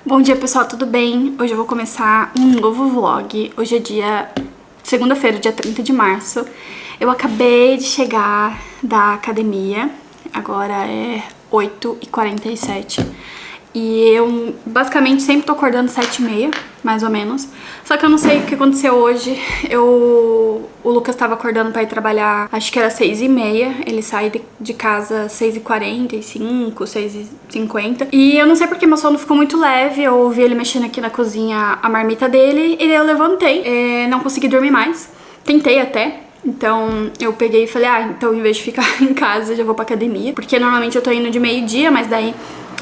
Bom dia, pessoal, tudo bem? Hoje eu vou começar um novo vlog. Hoje é segunda-feira, dia 30 de março. Eu acabei de chegar da academia, agora é 8h47. E eu basicamente sempre tô acordando 7h30, mais ou menos. Só que eu não sei o que aconteceu hoje. O Lucas tava acordando pra ir trabalhar, acho que era 6h30. Ele sai de casa 6h45, 6h50. E eu não sei porque meu sono ficou muito leve. Eu ouvi ele mexendo aqui na cozinha, a marmita dele. E daí eu levantei, não consegui dormir mais. Tentei até. Então eu peguei e falei, então em vez de ficar em casa, já vou pra academia. Porque normalmente eu tô indo de meio-dia, mas daí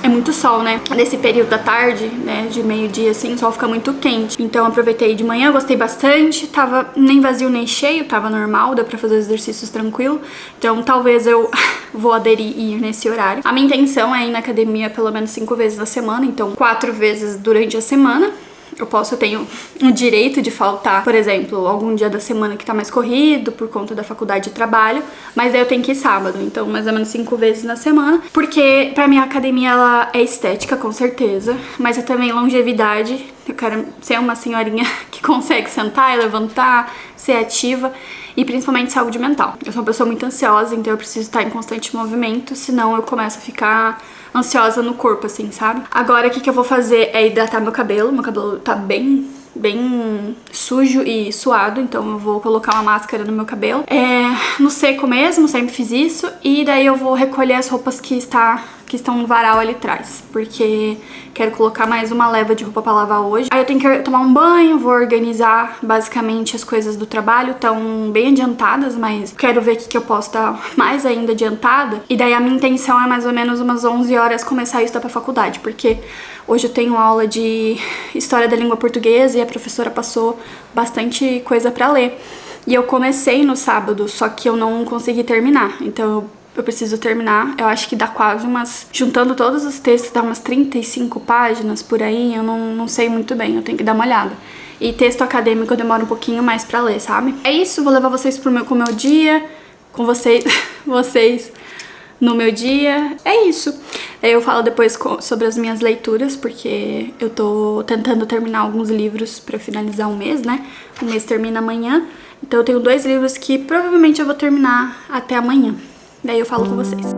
é muito sol, né? Nesse período da tarde, né, de meio-dia assim, o sol fica muito quente. Então eu aproveitei de manhã, gostei bastante. Tava nem vazio nem cheio, tava normal, dá pra fazer os exercícios tranquilo. Então talvez eu vou aderir e ir nesse horário. A minha intenção é ir na academia pelo menos 5 vezes na semana, então 4 vezes durante a semana. Eu tenho o direito de faltar, por exemplo, algum dia da semana que tá mais corrido por conta da faculdade e trabalho, mas aí eu tenho que ir sábado, então mais ou menos 5 vezes na semana, porque pra mim a academia ela é estética, com certeza, mas é também longevidade. Eu quero ser uma senhorinha que consegue sentar e levantar, ser ativa e principalmente saúde mental. Eu sou uma pessoa muito ansiosa, então eu preciso estar em constante movimento, senão eu começo a ficar ansiosa no corpo, assim, sabe? Agora, o que eu vou fazer é hidratar meu cabelo. Meu cabelo tá bem sujo e suado, então eu vou colocar uma máscara no meu cabelo. No seco mesmo, sempre fiz isso. E daí eu vou recolher as roupas que estão no varal ali atrás, porque quero colocar mais uma leva de roupa pra lavar hoje. Aí eu tenho que tomar um banho, vou organizar basicamente as coisas do trabalho, estão bem adiantadas, mas quero ver o que eu posso estar mais ainda adiantada. E daí a minha intenção é mais ou menos umas 11 horas começar a estudar pra faculdade, porque hoje eu tenho aula de História da Língua Portuguesa e a professora passou bastante coisa pra ler. E eu comecei no sábado, só que eu não consegui terminar, então eu preciso terminar. Eu acho que dá quase juntando todos os textos, dá umas 35 páginas por aí. Eu não sei muito bem, eu tenho que dar uma olhada. E texto acadêmico eu demoro um pouquinho mais pra ler, sabe? É isso, vou levar vocês com o meu dia, com vocês no meu dia. É isso. Eu falo depois sobre as minhas leituras, porque eu tô tentando terminar alguns livros pra finalizar o mês, né? O mês termina amanhã, então eu tenho 2 livros que provavelmente eu vou terminar até amanhã. Daí eu falo com vocês.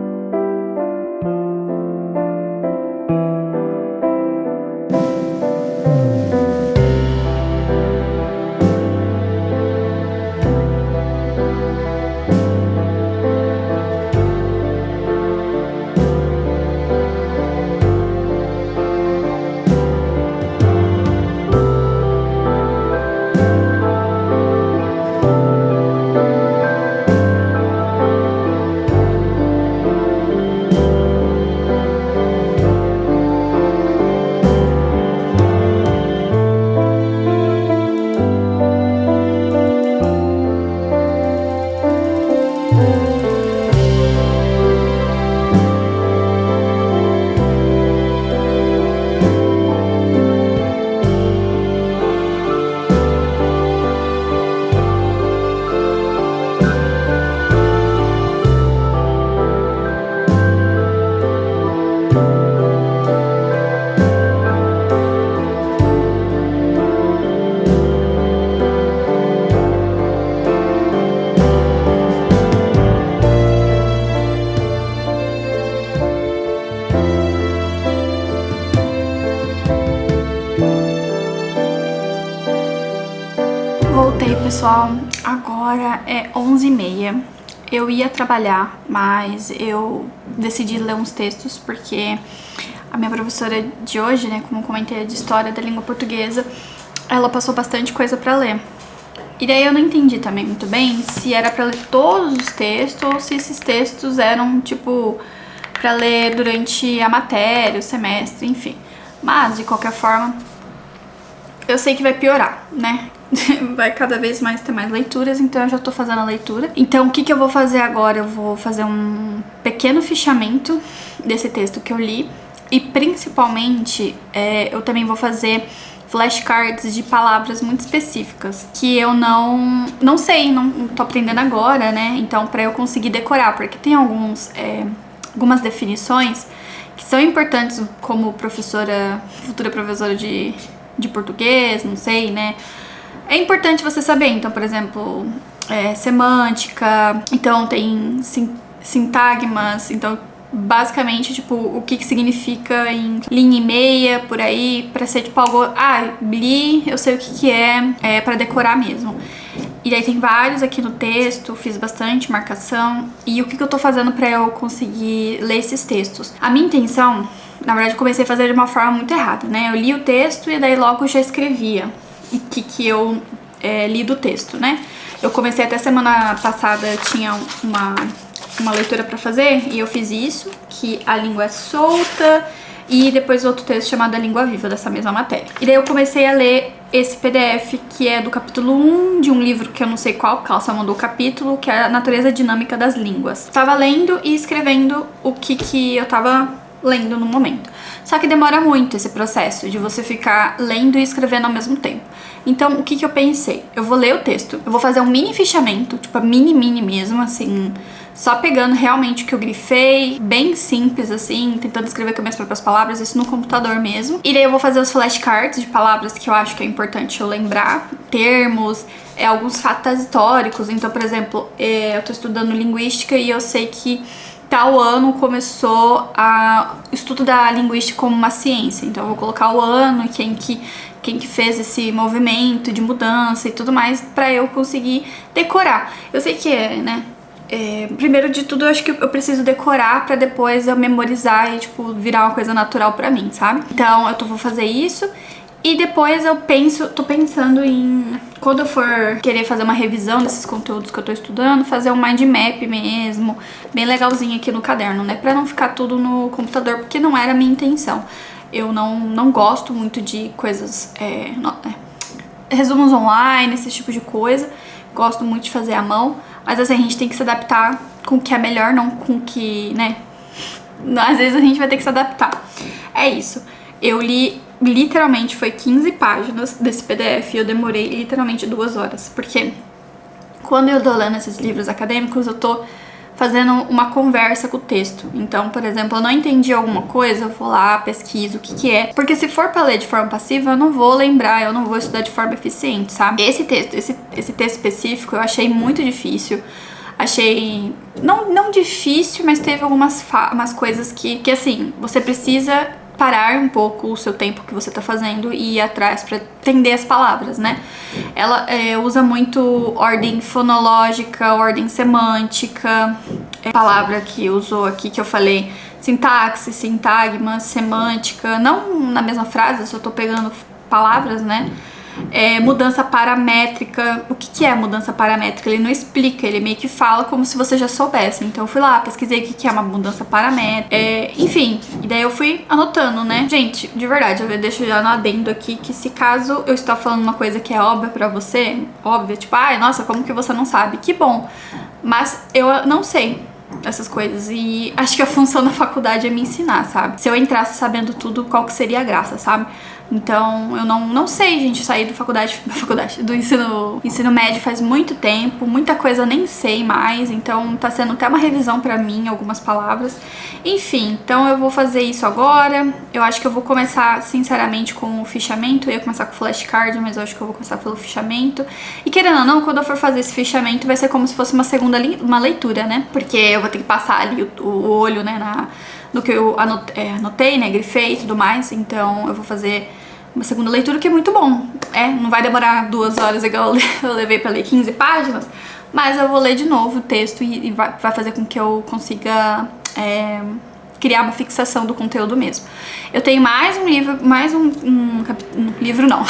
Voltei, pessoal, agora é 11h30. Eu ia trabalhar, mas eu decidi ler uns textos porque a minha professora de hoje, né, como eu comentei, de História da Língua Portuguesa, ela passou bastante coisa pra ler. E daí eu não entendi também muito bem se era pra ler todos os textos ou se esses textos eram, tipo, pra ler durante a matéria, o semestre, enfim. Mas, de qualquer forma, eu sei que vai piorar, né? Vai cada vez mais ter mais leituras, então eu já tô fazendo a leitura. Então o que eu vou fazer agora? Eu vou fazer um pequeno fichamento desse texto que eu li. E principalmente, eu também vou fazer flashcards de palavras muito específicas que eu não sei, não tô aprendendo agora, né? Então pra eu conseguir decorar, porque tem algumas definições que são importantes como professora, futura professora de português, não sei, né? É importante você saber, então, por exemplo, semântica, então tem sintagmas, então basicamente, tipo, o que significa em linha e meia, por aí, pra ser tipo algo, li, eu sei o que é pra decorar mesmo. E daí tem vários aqui no texto, fiz bastante marcação. E o que eu tô fazendo pra eu conseguir ler esses textos? A minha intenção, na verdade, eu comecei a fazer de uma forma muito errada, né? Eu li o texto e daí logo já escrevia o que eu li do texto, né? Eu comecei até semana passada, tinha uma leitura pra fazer e eu fiz isso, que a língua é solta, e depois outro texto chamado A Língua Viva, dessa mesma matéria. E daí eu comecei a ler esse PDF, que é do capítulo 1 de um livro que eu não sei qual, porque ela só mandou o capítulo, que é A Natureza Dinâmica das Línguas. Tava lendo e escrevendo o que eu tava lendo no momento. Só que demora muito esse processo de você ficar lendo e escrevendo ao mesmo tempo. Então, o que eu pensei? Eu vou ler o texto, eu vou fazer um mini fichamento, tipo, a mini mesmo, assim, só pegando realmente o que eu grifei, bem simples, assim, tentando escrever com as minhas próprias palavras, isso no computador mesmo. E daí eu vou fazer os flashcards de palavras que eu acho que é importante eu lembrar, termos, alguns fatos históricos. Então, por exemplo, eu tô estudando linguística e eu sei que tal ano começou o estudo da linguística como uma ciência. Então eu vou colocar o ano e quem que fez esse movimento de mudança e tudo mais pra eu conseguir decorar. Eu sei que né? Primeiro de tudo, eu acho que eu preciso decorar pra depois eu memorizar e, tipo, virar uma coisa natural pra mim, sabe? Então vou fazer isso. E depois tô pensando em, quando eu for querer fazer uma revisão desses conteúdos que eu tô estudando, fazer um mind map mesmo, bem legalzinho aqui no caderno, né? Pra não ficar tudo no computador, porque não era a minha intenção. Eu não gosto muito de coisas, resumos online, esse tipo de coisa. Gosto muito de fazer à mão, mas assim, a gente tem que se adaptar com o que é melhor, não com o que, né? Às vezes a gente vai ter que se adaptar. É isso. Eu li, literalmente, foi 15 páginas desse PDF e eu demorei literalmente 2 horas. Porque quando eu tô lendo esses livros acadêmicos, eu tô fazendo uma conversa com o texto. Então, por exemplo, eu não entendi alguma coisa, eu vou lá, pesquiso o que é. Porque se for pra ler de forma passiva, eu não vou lembrar, eu não vou estudar de forma eficiente, sabe? Esse texto específico eu achei muito difícil. Achei, não difícil, mas teve umas coisas que assim, você precisa parar um pouco o seu tempo que você tá fazendo e ir atrás pra entender as palavras, né? Ela usa muito ordem fonológica, ordem semântica, palavra que usou aqui, que eu falei, sintaxe, sintagma, semântica, não na mesma frase, eu só tô pegando palavras, né? Mudança paramétrica. O que é mudança paramétrica? Ele não explica, ele meio que fala como se você já soubesse. Então eu fui lá, pesquisei o que é uma mudança paramétrica, enfim, e daí eu fui anotando, né? Gente, de verdade, eu deixo já no adendo aqui que se caso eu estou falando uma coisa que é óbvia pra você, óbvia, tipo, nossa, como que você não sabe? Que bom, mas eu não sei essas coisas e acho que a função da faculdade é me ensinar, sabe? Se eu entrasse sabendo tudo, qual que seria a graça, sabe? Então, eu não sei, gente, sair do ensino médio faz muito tempo, muita coisa eu nem sei mais, então tá sendo até uma revisão pra mim, algumas palavras. Enfim, então eu vou fazer isso agora. Eu acho que eu vou começar, sinceramente, com o fichamento. Eu ia começar com o flashcard, mas eu acho que eu vou começar pelo fichamento. E querendo ou não, quando eu for fazer esse fichamento, vai ser como se fosse uma leitura, né? Porque eu vou ter que passar ali o olho, né, no que eu anotei, né, grifei e tudo mais. Então eu vou fazer uma segunda leitura, que é muito bom. Não vai demorar 2 horas igual eu levei pra ler 15 páginas, mas eu vou ler de novo o texto e vai fazer com que eu consiga criar uma fixação do conteúdo mesmo. Eu tenho mais um livro, livro não.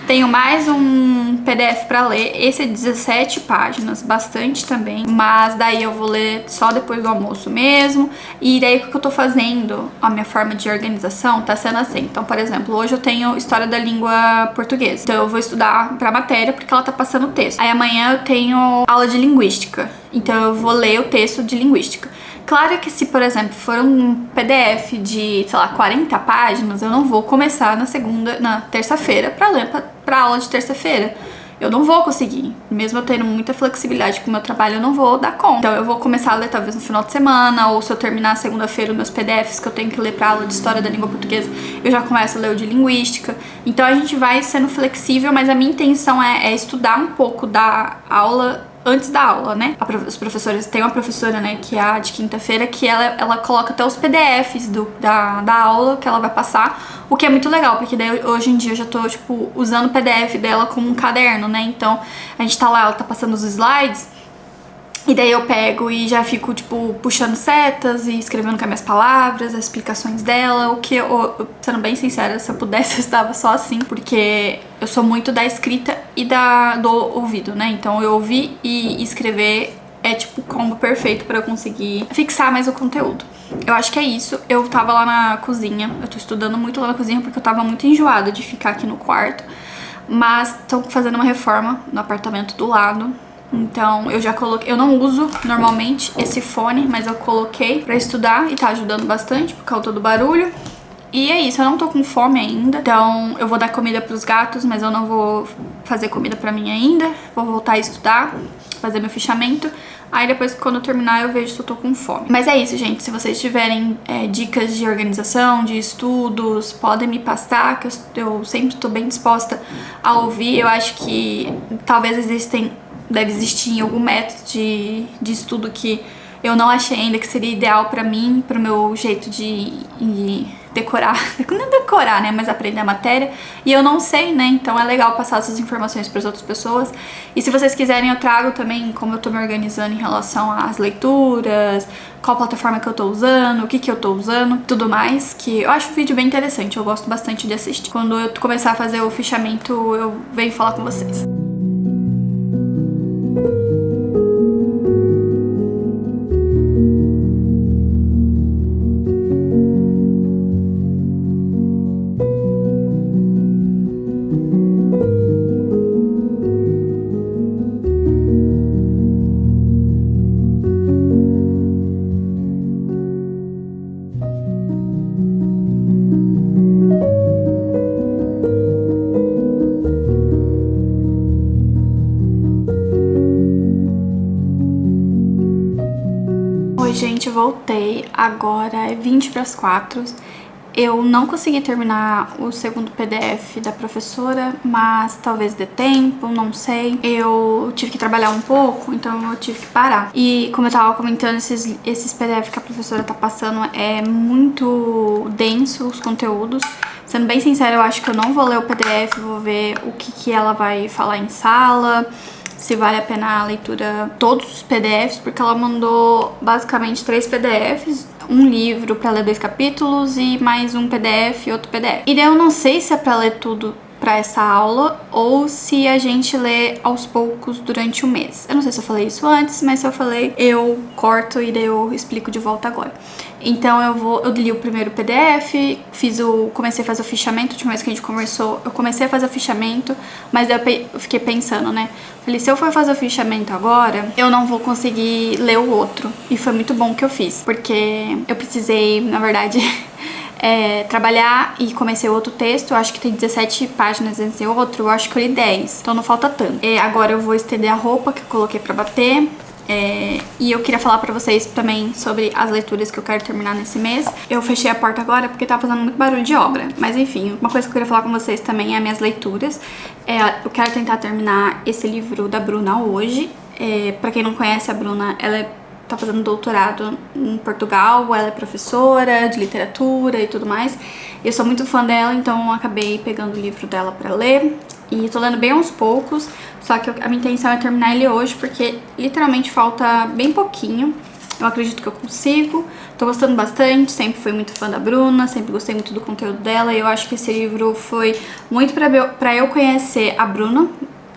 Tenho mais um PDF pra ler. Esse é 17 páginas, bastante também. Mas daí eu vou ler só depois do almoço mesmo. E daí o que eu tô fazendo, a minha forma de organização tá sendo assim. Então, por exemplo, hoje eu tenho História da Língua Portuguesa. Então eu vou estudar pra matéria porque ela tá passando o texto. Aí amanhã eu tenho aula de Linguística. Então eu vou ler o texto de Linguística. Claro que se, por exemplo, for um PDF de, sei lá, 40 páginas, eu não vou começar na terça-feira pra ler pra aula de terça-feira. eu não vou conseguir. Mesmo eu tendo muita flexibilidade com o meu trabalho, eu não vou dar conta. Então eu vou começar a ler talvez no final de semana, ou se eu terminar segunda-feira os meus PDFs que eu tenho que ler pra aula de História da Língua Portuguesa, eu já começo a ler o de Linguística. Então a gente vai sendo flexível, mas a minha intenção é estudar um pouco da aula antes da aula, né? Os professores, tem uma professora, né, que é a de quinta-feira, que ela coloca até os PDFs da aula que ela vai passar, o que é muito legal, porque daí hoje em dia eu já tô, tipo, usando o PDF dela como um caderno, né? Então a gente tá lá, ela tá passando os slides, e daí eu pego e já fico, tipo, puxando setas e escrevendo com as minhas palavras, as explicações dela, o que sendo bem sincera, se eu pudesse eu estava só assim, porque eu sou muito da escrita e do ouvido, né? Então eu ouvir e escrever é tipo o combo perfeito pra eu conseguir fixar mais o conteúdo. Eu acho que é isso. Eu tava lá na cozinha, eu tô estudando muito lá na cozinha porque eu tava muito enjoada de ficar aqui no quarto, mas tô fazendo uma reforma no apartamento do lado. Então eu já coloquei, eu não uso normalmente esse fone, mas eu coloquei pra estudar e tá ajudando bastante por causa do barulho. E é isso, eu não tô com fome ainda, então eu vou dar comida pros gatos, mas eu não vou fazer comida pra mim ainda. Vou voltar a estudar, fazer meu fichamento. Aí depois, quando eu terminar, eu vejo se eu tô com fome. Mas é isso, gente. Se vocês tiverem dicas de organização, de estudos, podem me passar, que eu sempre tô bem disposta a ouvir. Eu acho que talvez deve existir algum método de estudo que eu não achei ainda que seria ideal pra mim, pro meu jeito de decorar, não decorar, né, mas aprender a matéria, e eu não sei, né, então é legal passar essas informações para as outras pessoas. E se vocês quiserem, eu trago também como eu tô me organizando em relação às leituras, qual plataforma que eu tô usando, o que eu tô usando, tudo mais, que eu acho o vídeo bem interessante, eu gosto bastante de assistir. Quando eu começar a fazer o fichamento, eu venho falar com vocês. Oi, gente, voltei. Agora é 20 para as 4. Eu não consegui terminar o segundo PDF da professora, mas talvez dê tempo, não sei. Eu tive que trabalhar um pouco, então eu tive que parar. E como eu tava comentando, esses PDF que a professora tá passando é muito denso os conteúdos. Sendo bem sincera, eu acho que eu não vou ler o PDF, vou ver o que ela vai falar em sala, se vale a pena a leitura, todos os PDFs, porque ela mandou basicamente 3 PDFs, um livro pra ler 2 capítulos e mais um PDF e outro PDF. E daí eu não sei se é pra ler tudo pra essa aula ou se a gente lê aos poucos durante o mês. Eu não sei se eu falei isso antes, mas se eu falei, eu corto e daí eu explico de volta agora. Então eu li o primeiro PDF, comecei a fazer o fichamento. A última vez que a gente conversou, eu comecei a fazer o fichamento, mas daí eu fiquei pensando, né? Falei, se eu for fazer o fichamento agora, eu não vou conseguir ler o outro. E foi muito bom que eu fiz, porque eu precisei, na verdade, trabalhar e comecei outro texto. Eu acho que tem 17 páginas antes de outro, eu acho que eu li 10, então não falta tanto. Agora eu vou estender a roupa que eu coloquei pra bater. E eu queria falar pra vocês também sobre as leituras que eu quero terminar nesse mês. Eu fechei a porta agora porque tá fazendo muito barulho de obra, mas enfim, uma coisa que eu queria falar com vocês também é as minhas leituras. Eu quero tentar terminar esse livro da Bruna hoje. Pra quem não conhece a Bruna, ela tá fazendo doutorado em Portugal, ela é professora de literatura e tudo mais. Eu sou muito fã dela, então eu acabei pegando o livro dela pra ler. E tô lendo bem aos poucos, só que a minha intenção é terminar ele hoje, porque literalmente falta bem pouquinho. Eu acredito que eu consigo, tô gostando bastante, sempre fui muito fã da Bruna, sempre gostei muito do conteúdo dela. E eu acho que esse livro foi muito pra eu conhecer a Bruna,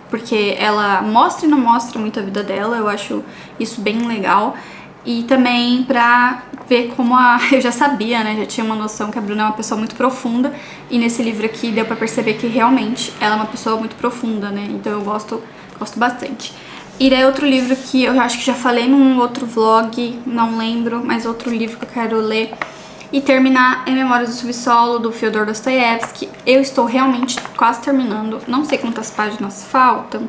porque ela mostra e não mostra muito a vida dela, eu acho isso bem legal. E também pra ver como eu já sabia, né, já tinha uma noção que a Bruna é uma pessoa muito profunda. E nesse livro aqui deu pra perceber que realmente ela é uma pessoa muito profunda, né, então eu gosto bastante. E daí outro livro que eu acho que já falei num outro vlog, não lembro, mas outro livro que eu quero ler e terminar Em Memórias do Subsolo, do Fyodor Dostoiévski. Eu estou realmente quase terminando, não sei quantas páginas faltam,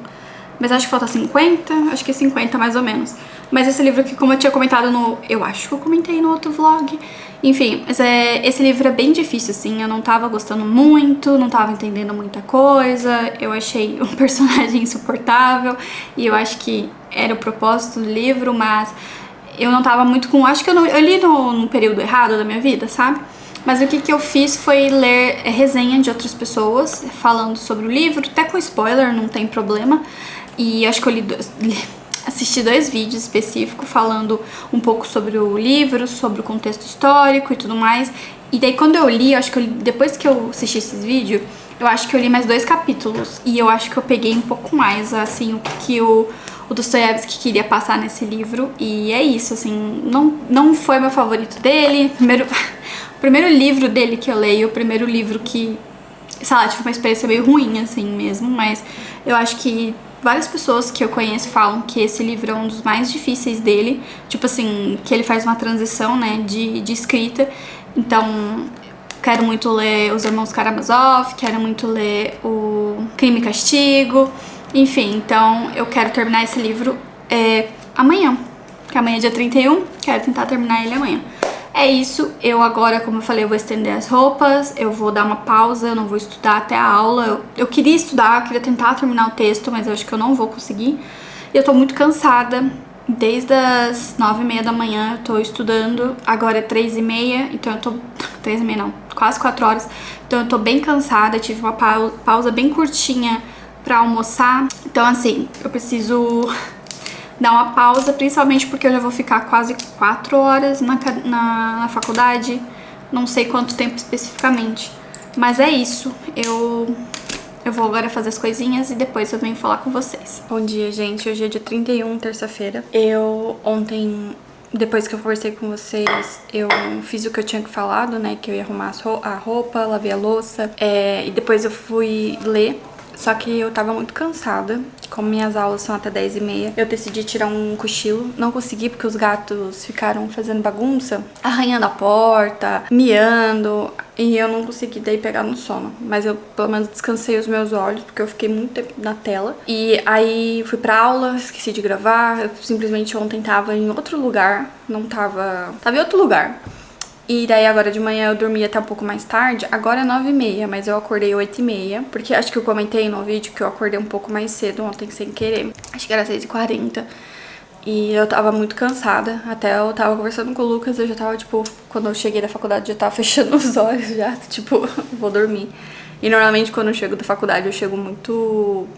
mas acho que falta 50, acho que 50 mais ou menos. Mas esse livro aqui, como eu tinha comentado no... eu acho que eu comentei no outro vlog. Enfim, esse livro é bem difícil, assim. Eu não tava gostando muito, não tava entendendo muita coisa. Eu achei um personagem insuportável. E eu acho que era o propósito do livro, mas eu não tava muito com... acho que eu li num período errado da minha vida, sabe? Mas o que eu fiz foi ler resenha de outras pessoas falando sobre o livro, até com spoiler, não tem problema. E acho que eu assisti 2 vídeos específicos falando um pouco sobre o livro, sobre o contexto histórico e tudo mais. E daí quando eu li, acho que depois que eu assisti esses vídeos, eu acho que eu li mais 2 capítulos. E eu acho que eu peguei um pouco mais, assim, o que o Dostoiévski queria passar nesse livro. E é isso, assim, não foi meu favorito dele. O primeiro livro dele que eu leio, o primeiro livro que, sei lá, tive uma experiência meio ruim, assim mesmo. Mas eu acho que várias pessoas que eu conheço falam que esse livro é um dos mais difíceis dele. Tipo assim, que ele faz uma transição, né, de escrita. Então, quero muito ler Os Irmãos Karamazov, quero muito ler o Crime e Castigo. Enfim, então eu quero terminar esse livro amanhã. Que amanhã é dia 31, quero tentar terminar ele amanhã. É isso, eu agora, como eu falei, eu vou estender as roupas, eu vou dar uma pausa, eu não vou estudar até a aula. Eu queria estudar, eu queria tentar terminar o texto, mas eu acho que eu não vou conseguir. Eu tô muito cansada, desde as 9h30 da manhã eu tô estudando, agora é 3h30, então eu tô... 3h30 não, quase 4 horas. Então eu tô bem cansada, tive uma pausa bem curtinha pra almoçar. Então assim, eu preciso dar uma pausa, principalmente porque eu já vou ficar quase 4 horas na faculdade, não sei quanto tempo especificamente, mas é isso, eu vou agora fazer as coisinhas e depois eu venho falar com vocês. Bom dia, gente, hoje é dia 31, terça-feira. Ontem, depois que eu conversei com vocês, eu fiz o que eu tinha falado, né, que eu ia arrumar a roupa, lavei a louça, e depois eu fui ler. Só que eu tava muito cansada, como minhas aulas são até 10h30, eu decidi tirar um cochilo. Não consegui porque os gatos ficaram fazendo bagunça, arranhando a porta, miando, e eu não consegui daí pegar no sono. Mas eu pelo menos descansei os meus olhos, porque eu fiquei muito tempo na tela. E aí fui pra aula, esqueci de gravar, eu simplesmente ontem tava em outro lugar, tava em outro lugar. E daí agora de manhã eu dormi até um pouco mais tarde, agora é 9h30, mas eu acordei 8h30, porque acho que eu comentei no vídeo que eu acordei um pouco mais cedo ontem sem querer, acho que era 6h40, e eu tava muito cansada, até eu tava conversando com o Lucas, eu já tava tipo, quando eu cheguei da faculdade já tava fechando os olhos já, tipo, vou dormir. E normalmente quando eu chego da faculdade eu chego muito,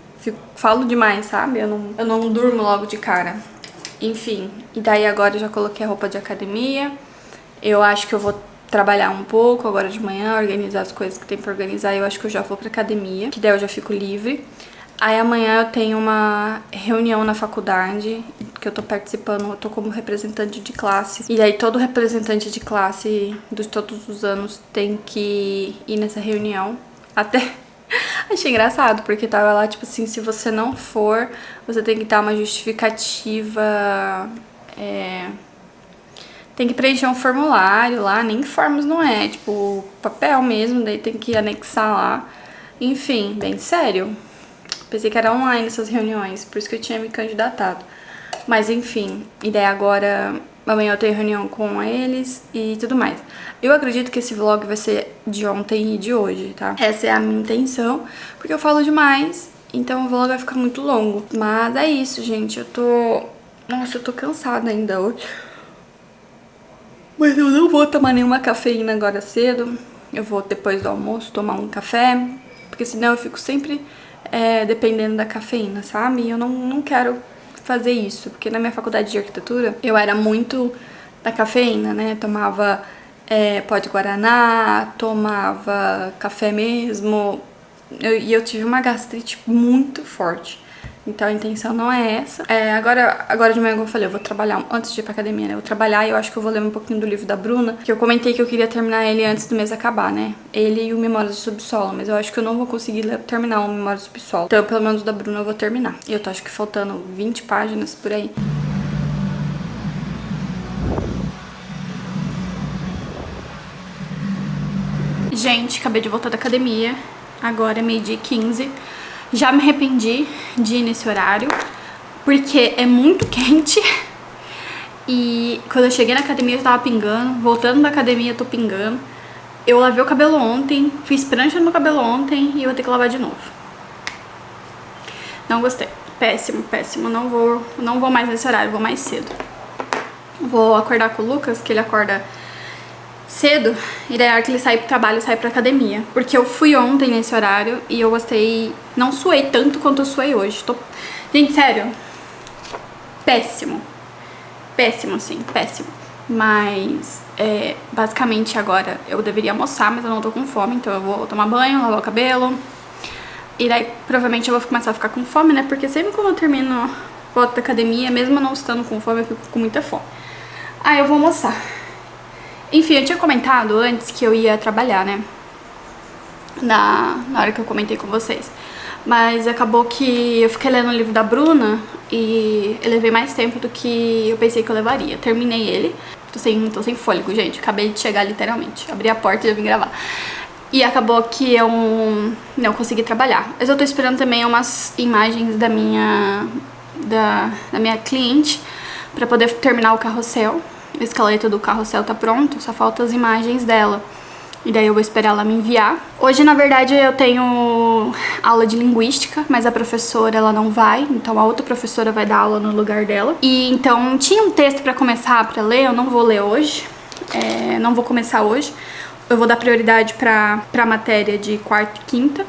falo demais, sabe, eu não durmo logo de cara. Enfim, e daí agora eu já coloquei a roupa de academia. Eu acho que eu vou trabalhar um pouco agora de manhã, organizar as coisas que tem pra organizar. Eu acho que eu já vou pra academia, que daí eu já fico livre. Aí amanhã eu tenho uma reunião na faculdade, que eu tô participando, eu tô como representante de classe. E daí todo representante de classe de todos os anos tem que ir nessa reunião. Até achei engraçado, porque tava lá, tipo assim, se você não for, você tem que dar uma justificativa... Tem que preencher um formulário lá, nem formas não é, tipo, papel mesmo, daí tem que anexar lá. Enfim, bem sério. Pensei que era online essas reuniões, por isso que eu tinha me candidatado. Mas enfim, e daí agora, amanhã eu tenho reunião com eles e tudo mais. Eu acredito que esse vlog vai ser de ontem e de hoje, tá? Essa é a minha intenção, porque eu falo demais, então o vlog vai ficar muito longo. Mas é isso, gente, Nossa, eu tô cansada ainda hoje. Mas eu não vou tomar nenhuma cafeína agora cedo. Eu vou, depois do almoço, tomar um café. Porque senão eu fico sempre dependendo da cafeína, sabe? E eu não quero fazer isso. Porque na minha faculdade de arquitetura, eu era muito da cafeína, né? Tomava pó de guaraná, tomava café mesmo. E eu tive uma gastrite muito forte. Então a intenção não é essa. Agora de manhã, como eu falei, eu vou trabalhar antes de ir pra academia, né? Eu vou trabalhar e eu acho que eu vou ler um pouquinho do livro da Bruna, que eu comentei que eu queria terminar ele antes do mês acabar, né? Ele e o Memórias do Subsolo, mas eu acho que eu não vou conseguir terminar o Memórias do Subsolo. Então, pelo menos o da Bruna eu vou terminar. E eu tô acho que faltando 20 páginas por aí. Gente, acabei de voltar da academia. Agora é 12h15. Já me arrependi de ir nesse horário, porque é muito quente. E quando eu cheguei na academia eu tava pingando. Voltando da academia eu tô pingando. Eu lavei o cabelo ontem, fiz prancha no meu cabelo ontem e eu vou ter que lavar de novo. Não gostei. Péssimo, péssimo. Não vou mais nesse horário, vou mais cedo. Vou acordar com o Lucas, que ele acorda cedo, e daí a hora que ele sai pro trabalho, sai pra academia. Porque eu fui ontem nesse horário e eu gostei, não suei tanto quanto eu suei hoje. Gente, sério, péssimo. Péssimo, assim, péssimo. Mas, basicamente agora eu deveria almoçar, mas eu não tô com fome, então eu vou tomar banho, lavar o cabelo. E daí, provavelmente eu vou começar a ficar com fome, né? Porque sempre quando eu termino volta da academia, mesmo não estando com fome, eu fico com muita fome. Aí eu vou almoçar. Enfim, eu tinha comentado antes que eu ia trabalhar, né? Na hora que eu comentei com vocês. Mas acabou que eu fiquei lendo o livro da Bruna e eu levei mais tempo do que eu pensei que eu levaria. Terminei ele. Tô sem fôlego, gente. Acabei de chegar, literalmente. Abri a porta e já vim gravar. E acabou que eu não consegui trabalhar. Mas eu tô esperando também umas imagens da minha cliente pra poder terminar o carrossel. O esqueleto do carrossel tá pronto, só falta as imagens dela. E daí eu vou esperar ela me enviar. Hoje, na verdade, eu tenho aula de linguística, mas a professora, ela não vai. Então a outra professora vai dar aula no lugar dela. E então tinha um texto pra começar pra ler, eu não vou ler hoje. Não vou começar hoje. Eu vou dar prioridade pra matéria de quarta e quinta,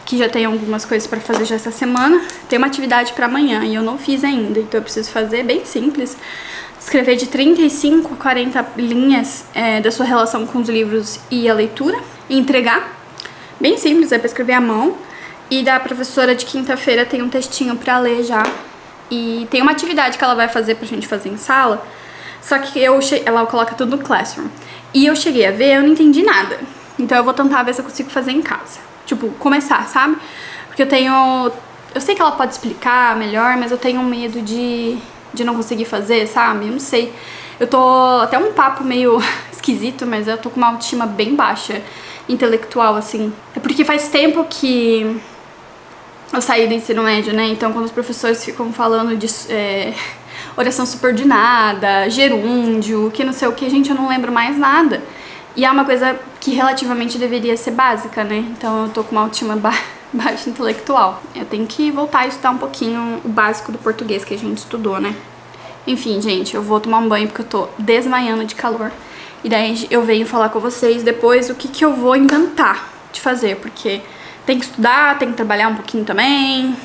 que já tem algumas coisas pra fazer já essa semana. Tem uma atividade pra amanhã e eu não fiz ainda, então eu preciso fazer bem simples. Escrever de 35 a 40 linhas da sua relação com os livros e a leitura e entregar. Bem simples, é pra escrever à mão. E da professora de quinta-feira tem um textinho pra ler já. E tem uma atividade que ela vai fazer pra gente fazer em sala, só que ela coloca tudo no Classroom. E eu cheguei a ver, eu não entendi nada. Então eu vou tentar ver se eu consigo fazer em casa. Tipo, começar, sabe? Porque eu sei que ela pode explicar melhor, mas eu tenho medo de não conseguir fazer, sabe? Eu não sei. Eu tô até um papo meio esquisito, mas eu tô com uma autoestima bem baixa, intelectual, assim. É porque faz tempo que eu saí do ensino médio, né? Então quando os professores ficam falando de oração subordinada, gerúndio, que não sei o que, gente, eu não lembro mais nada. E é uma coisa que relativamente deveria ser básica, né? Então eu tô com uma autoestima baixa intelectual. Eu tenho que voltar a estudar um pouquinho o básico do português que a gente estudou, né? Enfim, gente, eu vou tomar um banho porque eu tô desmaiando de calor. E daí eu venho falar com vocês depois o que eu vou inventar de fazer, porque tem que estudar, tem que trabalhar um pouquinho também.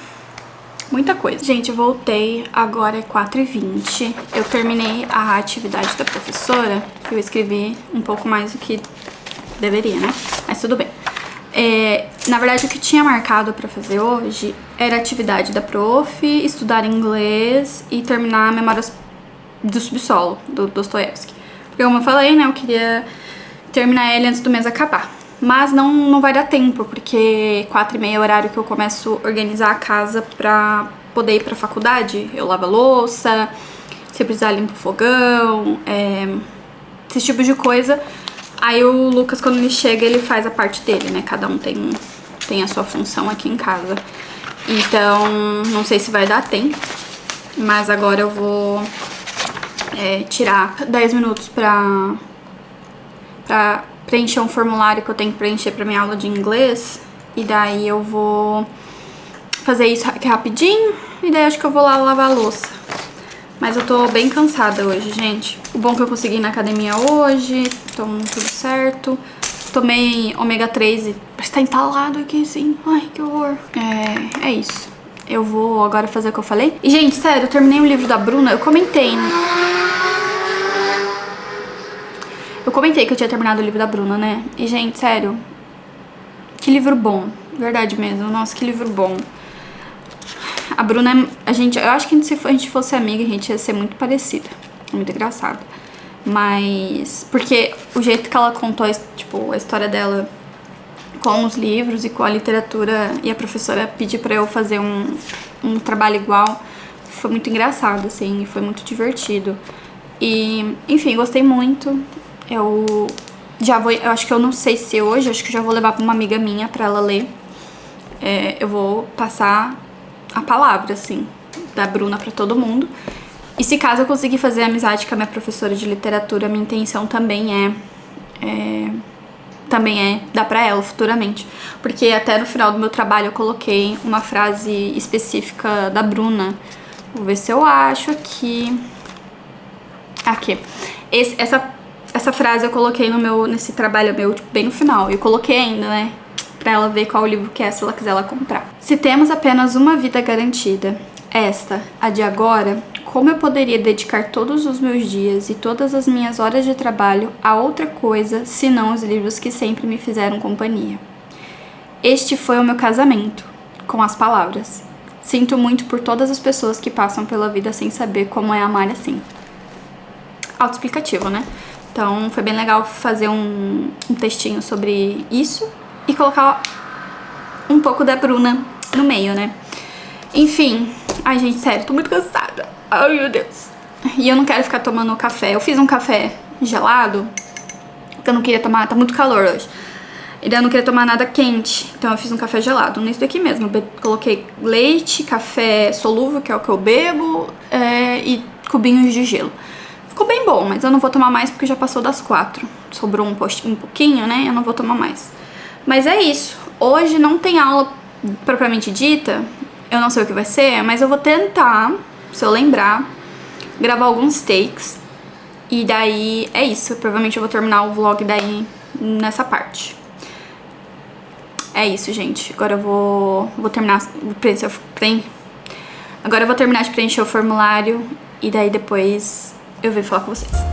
Muita coisa. Gente, eu voltei, agora é 4h20. Eu terminei a atividade da professora. Eu escrevi um pouco mais do que deveria, né? Mas tudo bem. Na verdade, o que eu tinha marcado pra fazer hoje era a atividade da prof, estudar inglês e terminar Memórias do Subsolo, do Dostoiévski. Porque, como eu falei, né, eu queria terminar ele antes do mês acabar. Mas não vai dar tempo, porque 4h30 é o horário que eu começo a organizar a casa pra poder ir pra faculdade. Eu lavo a louça, se precisar limpo o fogão, esse tipo de coisa. Aí o Lucas, quando ele chega, ele faz a parte dele, né? Cada um tem a sua função aqui em casa. Então, não sei se vai dar tempo, mas agora eu vou tirar 10 minutos pra preencher um formulário que eu tenho que preencher pra minha aula de inglês. E daí eu vou fazer isso aqui rapidinho. E daí acho que eu vou lá lavar a louça. Mas eu tô bem cansada hoje, gente. O bom é que eu consegui ir na academia hoje. Tô tudo certo. Tomei ômega 3 e parece que tá entalado aqui, assim. Ai, que horror. É isso. Eu vou agora fazer o que eu falei. E, gente, sério, eu terminei o livro da Bruna. Eu comentei, né? Eu comentei que eu tinha terminado o livro da Bruna, né? E, gente, sério, que livro bom. Verdade mesmo. Nossa, que livro bom. A Bruna, eu acho que se a gente fosse amiga, a gente ia ser muito parecida. Muito engraçado. Mas, porque o jeito que ela contou, tipo, a história dela com os livros e com a literatura, e a professora pedir pra eu fazer um trabalho igual, foi muito engraçado, assim, e foi muito divertido. E, enfim, gostei muito. Eu Já vou, eu acho que eu não sei se hoje, acho que eu já vou levar pra uma amiga minha pra ela ler. Eu vou passar a palavra, assim, da Bruna pra todo mundo. E se caso eu conseguir fazer amizade com a minha professora de literatura, minha intenção também é dar pra ela futuramente. Porque até no final do meu trabalho eu coloquei uma frase específica da Bruna. Vou ver se eu acho aqui. Aqui. Essa frase eu coloquei nesse trabalho meu, tipo, bem no final. E eu coloquei ainda, né? Pra ela ver qual livro que é, se ela quiser ela comprar. Se temos apenas uma vida garantida, esta, a de agora, como eu poderia dedicar todos os meus dias e todas as minhas horas de trabalho a outra coisa, senão os livros que sempre me fizeram companhia? Este foi o meu casamento, com as palavras. Sinto muito por todas as pessoas que passam pela vida sem saber como é amar assim. Autoexplicativo, né? Então foi bem legal fazer um textinho sobre isso e colocar um pouco da Bruna no meio, né? Enfim, ai gente, sério, tô muito cansada. Ai meu Deus. E eu não quero ficar tomando café. Eu fiz um café gelado, porque eu não queria tomar, tá muito calor hoje. E daí eu não queria tomar nada quente, então eu fiz um café gelado. Nesse daqui mesmo, eu coloquei leite, café solúvel, que é o que eu bebo, e cubinhos de gelo. Ficou bem bom, mas eu não vou tomar mais porque já passou das 4. Sobrou um pouquinho, né? Eu não vou tomar mais. Mas é isso. Hoje não tem aula propriamente dita. Eu não sei o que vai ser, mas eu vou tentar, se eu lembrar, gravar alguns takes. E daí é isso. Provavelmente eu vou terminar o vlog daí nessa parte. É isso, gente. Agora eu vou terminar. Agora eu vou terminar de preencher o formulário. E daí depois eu venho falar com vocês.